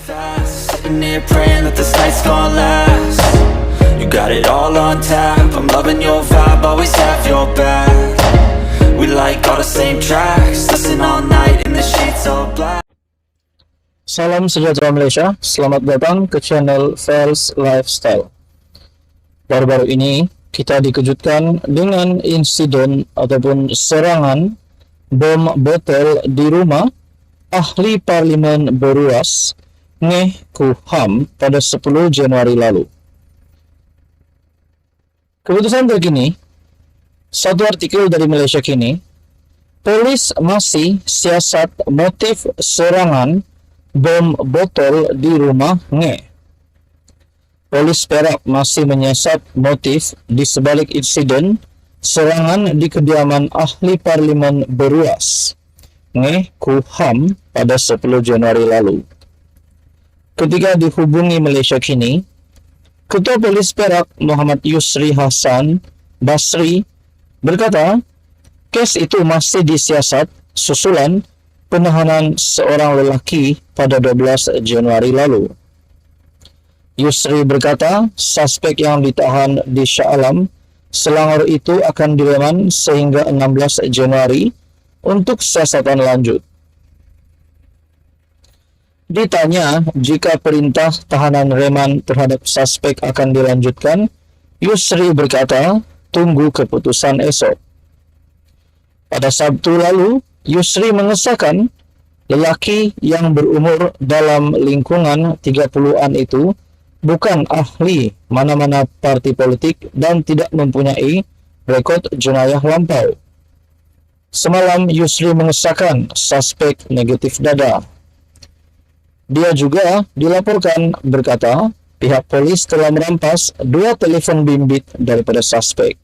fast, sitting here praying that this night's gonna last. You got it all on tap, I'm loving your vibe, always have your back. We like all the same tracks, listen all night in the sheets all black. Salam sejahtera Malaysia, selamat datang ke channel Fels Lifestyle. Baru-baru ini kita dikejutkan dengan insiden ataupun serangan bom botol di rumah ahli parlimen Beruas Ngeh Kuham pada 10 Januari lalu. Keputusan terkini, satu artikel dari Malaysia Kini, polis masih siasat motif serangan bom botol di rumah Ngeh. Polis Perak masih menyiasat motif di sebalik insiden serangan di kediaman ahli parlimen Beruas Ngeh Kuham pada 10 Januari lalu. Ketika dihubungi Malaysia Kini, Ketua Polis Perak Muhammad Yusri Hassan Basri berkata, kes itu masih disiasat susulan penahanan seorang lelaki pada 12 Januari lalu. Yusri berkata, suspek yang ditahan di Shah Alam, Selangor itu akan direman sehingga 16 Januari untuk siasatan lanjut. Ditanya jika perintah tahanan reman terhadap suspek akan dilanjutkan, Yusri berkata, tunggu keputusan esok. Pada Sabtu lalu, Yusri mengesahkan lelaki yang berumur dalam lingkungan 30-an itu bukan ahli mana-mana parti politik dan tidak mempunyai rekod jenayah lampau. Semalam Yusri mengesahkan suspek negatif dada. Dia juga dilaporkan berkata pihak polis telah merampas 2 telefon bimbit daripada suspek.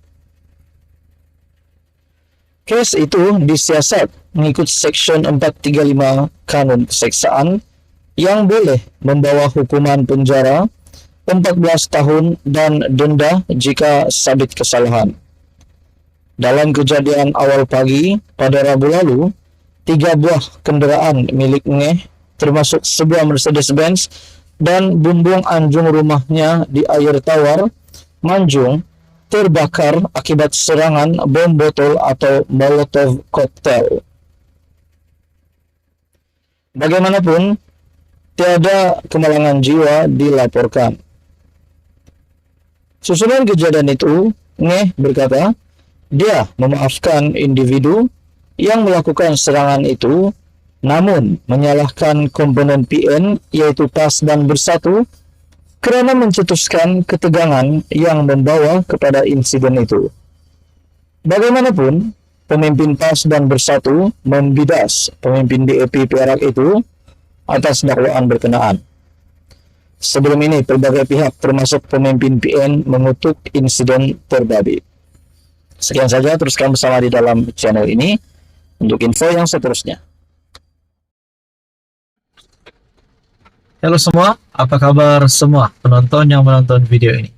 Kes itu disiasat mengikut Seksyen 435 Kanun Keseksaan yang boleh membawa hukuman penjara 14 tahun dan denda jika sabit kesalahan. Dalam kejadian awal pagi pada Rabu lalu, 3 buah kenderaan milik Ngeh, termasuk sebuah Mercedes-Benz dan bumbung anjung rumahnya di Air Tawar, Manjung, terbakar akibat serangan bom botol atau Molotov cocktail. Bagaimanapun, tiada kemalangan jiwa dilaporkan. Susulan kejadian itu, Ngeh berkata, dia memaafkan individu yang melakukan serangan itu, namun menyalahkan komponen PN yaitu PAS dan Bersatu kerana mencetuskan ketegangan yang membawa kepada insiden itu. Bagaimanapun, pemimpin PAS dan Bersatu membidas pemimpin DAP Perak itu atas dakwaan berkenaan. Sebelum ini, berbagai pihak termasuk pemimpin PN mengutuk insiden terbabi. Sekian saja, teruskan bersama di dalam channel ini untuk info yang seterusnya. Halo semua, apa kabar semua penonton yang menonton video ini?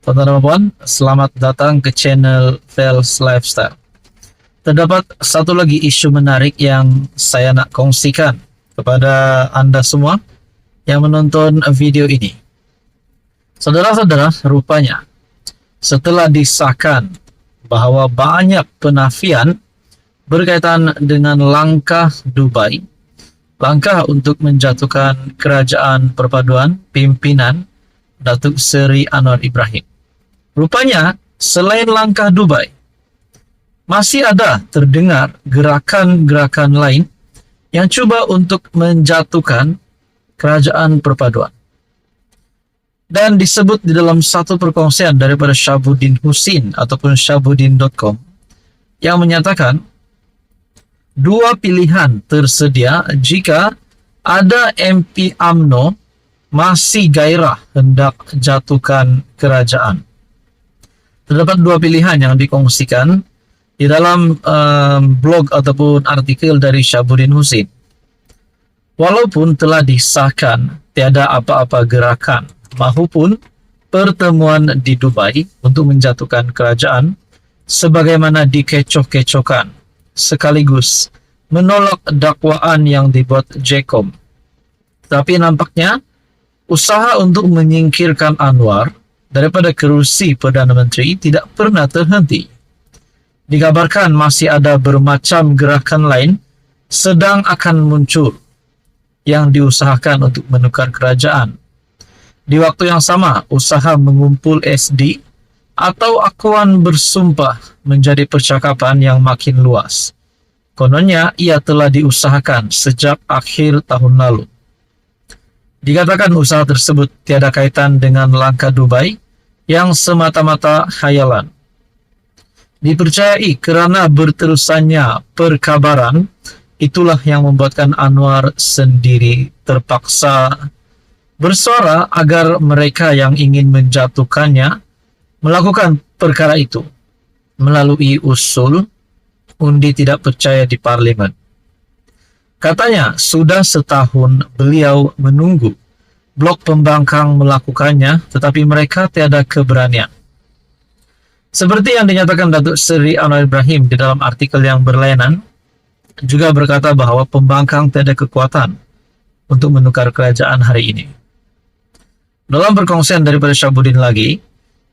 Tuan-tuan dan puan, selamat datang ke channel Fels Lifestyle. Terdapat satu lagi isu menarik yang saya nak kongsikan kepada anda semua yang menonton video ini. Saudara-saudara, rupanya setelah disahkan bahawa banyak penafian berkaitan dengan langkah Dubai, langkah untuk menjatuhkan kerajaan perpaduan pimpinan Datuk Seri Anwar Ibrahim. Rupanya, selain langkah Dubai, masih ada terdengar gerakan-gerakan lain yang cuba untuk menjatuhkan kerajaan perpaduan. Dan disebut di dalam satu perkongsian daripada Syabuddin Husin ataupun Syabuddin.com yang menyatakan 2 pilihan tersedia jika ada MP UMNO masih gairah hendak jatuhkan kerajaan. Terdapat 2 pilihan yang dikongsikan di dalam blog ataupun artikel dari Syabuddin Husin. Walaupun telah disahkan tiada apa-apa gerakan maupun pertemuan di Dubai untuk menjatuhkan kerajaan sebagaimana dikecoh-kecohkan sekaligus menolak dakwaan yang dibuat JCOM. Tapi nampaknya usaha untuk menyingkirkan Anwar daripada kerusi Perdana Menteri tidak pernah terhenti. Dikabarkan masih ada bermacam gerakan lain sedang akan muncul yang diusahakan untuk menukar kerajaan. Di waktu yang sama, usaha mengumpul SD atau akuan bersumpah menjadi percakapan yang makin luas. Kononnya, ia telah diusahakan sejak akhir tahun lalu. Dikatakan usaha tersebut tiada kaitan dengan langkah Dubai yang semata-mata khayalan. Dipercayai kerana berterusannya perkabaran, itulah yang membuatkan Anwar sendiri terpaksa bersuara agar mereka yang ingin menjatuhkannya melakukan perkara itu melalui usul undi tidak percaya di parlimen. Katanya sudah setahun beliau menunggu blok pembangkang melakukannya, tetapi mereka tiada keberanian. Seperti yang dinyatakan Datuk Seri Anwar Ibrahim di dalam artikel yang berlainan, juga berkata bahawa pembangkang tiada kekuatan untuk menukar kerajaan hari ini. Dalam perkongsian daripada Syabuddin lagi,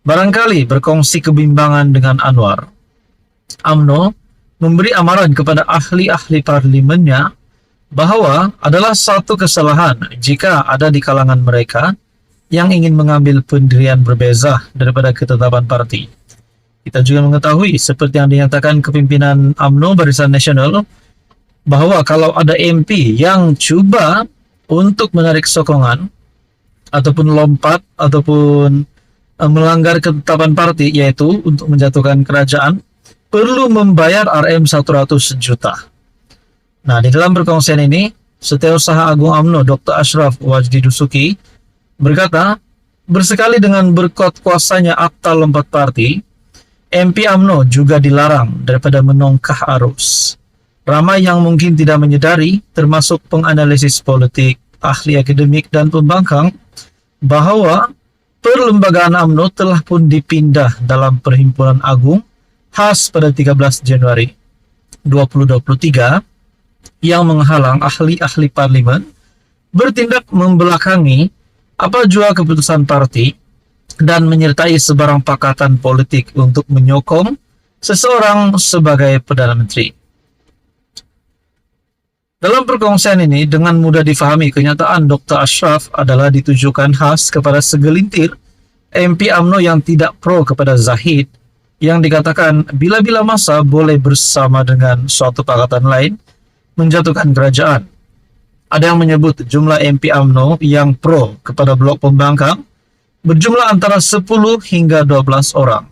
barangkali berkongsi kebimbangan dengan Anwar, UMNO memberi amaran kepada ahli-ahli parlimennya bahawa adalah satu kesalahan jika ada di kalangan mereka yang ingin mengambil pendirian berbeza daripada ketetapan parti. Kita juga mengetahui seperti yang dinyatakan kepimpinan UMNO Barisan Nasional bahawa kalau ada MP yang cuba untuk menarik sokongan ataupun lompat ataupun melanggar ketetapan parti, yaitu untuk menjatuhkan kerajaan, perlu membayar RM100 juta. Nah, di dalam perkongsian ini, Setiausaha Agung UMNO Dr. Ashraf Wajdi Dusuki berkata, bersekali dengan berkuat kuasanya akta lompat parti, MP UMNO juga dilarang daripada menongkah arus. Ramai yang mungkin tidak menyedari, termasuk penganalisis politik, ahli akademik dan pembangkang, bahawa perlembagaan UMNO telah pun dipindah dalam Perhimpunan Agung khas pada 13 Januari 2023 yang menghalang ahli-ahli parlimen bertindak membelakangi apa jua keputusan parti dan menyertai sebarang pakatan politik untuk menyokong seseorang sebagai Perdana Menteri. Dalam perkongsian ini, dengan mudah difahami kenyataan Dr. Ashraf adalah ditujukan khas kepada segelintir MP UMNO yang tidak pro kepada Zahid, yang dikatakan bila-bila masa boleh bersama dengan suatu pakatan lain menjatuhkan kerajaan. Ada yang menyebut jumlah MP UMNO yang pro kepada blok pembangkang berjumlah antara 10 hingga 12 orang.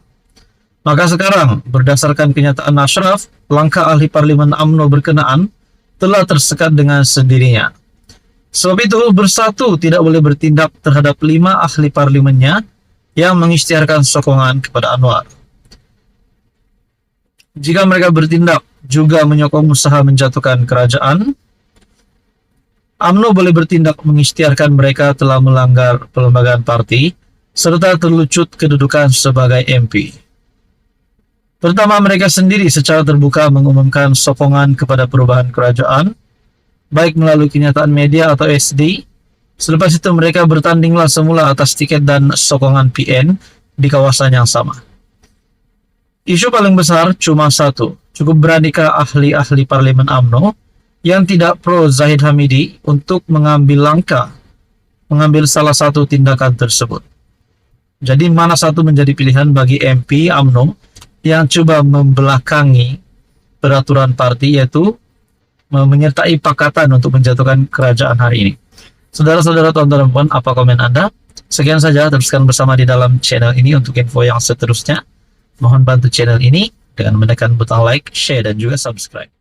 Maka sekarang, berdasarkan kenyataan Ashraf, langkah ahli parlimen UMNO berkenaan telah tersekat dengan sendirinya. Sebab itu, Bersatu tidak boleh bertindak terhadap 5 ahli parlimennya yang mengisytiharkan sokongan kepada Anwar. Jika mereka bertindak juga menyokong usaha menjatuhkan kerajaan, UMNO boleh bertindak mengisytiharkan mereka telah melanggar perlembagaan parti serta terlucut kedudukan sebagai MP. Pertama, mereka sendiri secara terbuka mengumumkan sokongan kepada perubahan kerajaan, baik melalui kenyataan media atau SD. Selepas itu mereka bertandinglah semula atas tiket dan sokongan PN di kawasan yang sama. Isu paling besar cuma satu, cukup beranikah ahli-ahli parlimen UMNO yang tidak pro Zahid Hamidi untuk mengambil salah satu tindakan tersebut. Jadi mana satu menjadi pilihan bagi MP UMNO yang coba membelakangi peraturan parti, yaitu menyertai pakatan untuk menjatuhkan kerajaan hari ini. Saudara-saudara, tuan-tuan dan puan, apa komen Anda? Sekian saja, teruskan bersama di dalam channel ini untuk info yang seterusnya. Mohon bantu channel ini dengan menekan butang like, share, dan juga subscribe.